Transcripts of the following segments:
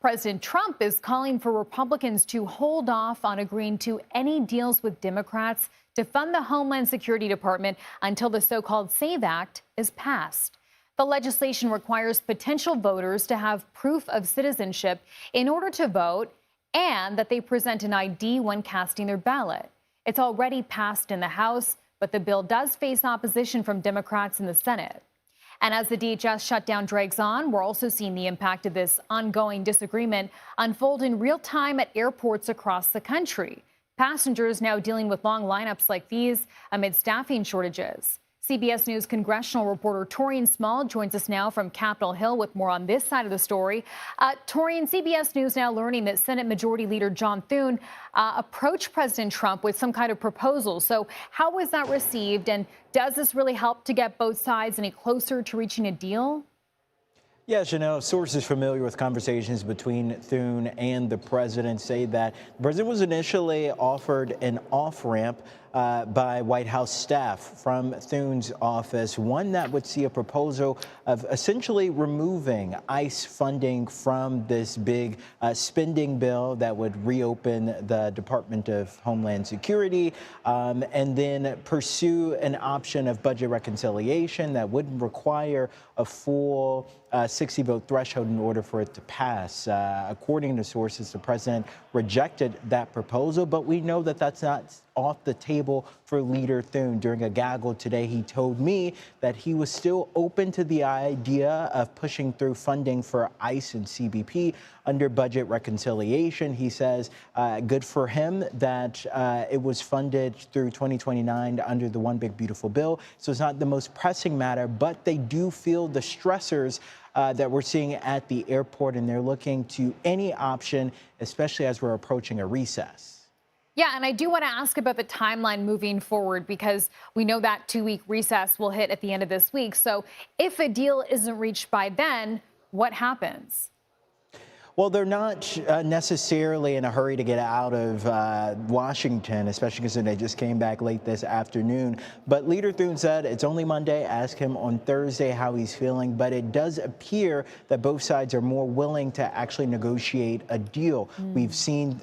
President Trump is calling for Republicans to hold off on agreeing to any deals with Democrats to fund the Homeland Security Department until the so-called SAVE Act is passed. The legislation requires potential voters to have proof of citizenship in order to vote and that they present an ID when casting their ballot. It's already passed in the House, but the bill does face opposition from Democrats in the Senate. And as the DHS shutdown drags on, we're also seeing the impact of this ongoing disagreement unfold in real time at airports across the country. Passengers now dealing with long lineups like these amid staffing shortages. CBS News congressional reporter Taurean Small joins us now from Capitol Hill with more on this side of the story. Taurean, CBS News now learning that Senate Majority Leader John Thune approached President Trump with some kind of proposal. So how was that received, and does this really help to get both sides any closer to reaching a deal? Yes, sources familiar with conversations between Thune and the president say that the president was initially offered an off-ramp by White House staff from Thune's office, one that would see a proposal of essentially removing ICE funding from this big spending bill that would reopen the Department of Homeland Security, and then pursue an option of budget reconciliation that would require a full 60-vote threshold in order for it to pass. According to sources, the president rejected that proposal, but we know that that's not off the table for Leader Thune. During a gaggle today, he told me that he was still open to the idea of pushing through funding for ICE and CBP under budget reconciliation. He says good for him that it was funded through 2029 under the One Big Beautiful Bill. So it's not the most pressing matter, but they do feel the stressors that we're seeing at the airport, and they're looking to any option, especially as we're approaching a recess. Yeah, and I do want to ask about the timeline moving forward, because we know that 2-week recess will hit at the end of this week. So if a deal isn't reached by then, what happens? Well, they're not necessarily in a hurry to get out of Washington, especially because they just came back late this afternoon. But Leader Thune said it's only Monday. Ask him on Thursday how he's feeling. But it does appear that both sides are more willing to actually negotiate a deal. We've seen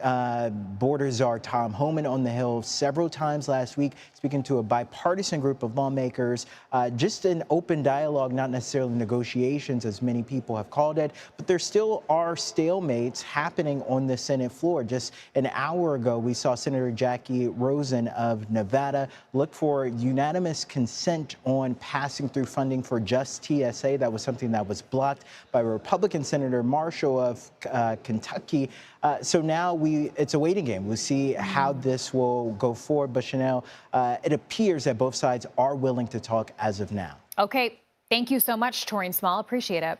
border czar Tom Homan on the Hill several times last week, speaking to a bipartisan group of lawmakers. Just an open dialogue, not necessarily negotiations, as many people have called it. But there still are stalemates happening on the Senate floor. Just an hour ago, we saw Senator Jackie Rosen of Nevada look for unanimous consent on passing through funding for just TSA. That was something that was blocked by Republican Senator Marshall of Kentucky. So now it's a waiting game. We'll see how this will go forward. But Chanel, it appears that both sides are willing to talk as of now. Okay. Thank you so much, Taurean Small. Appreciate it.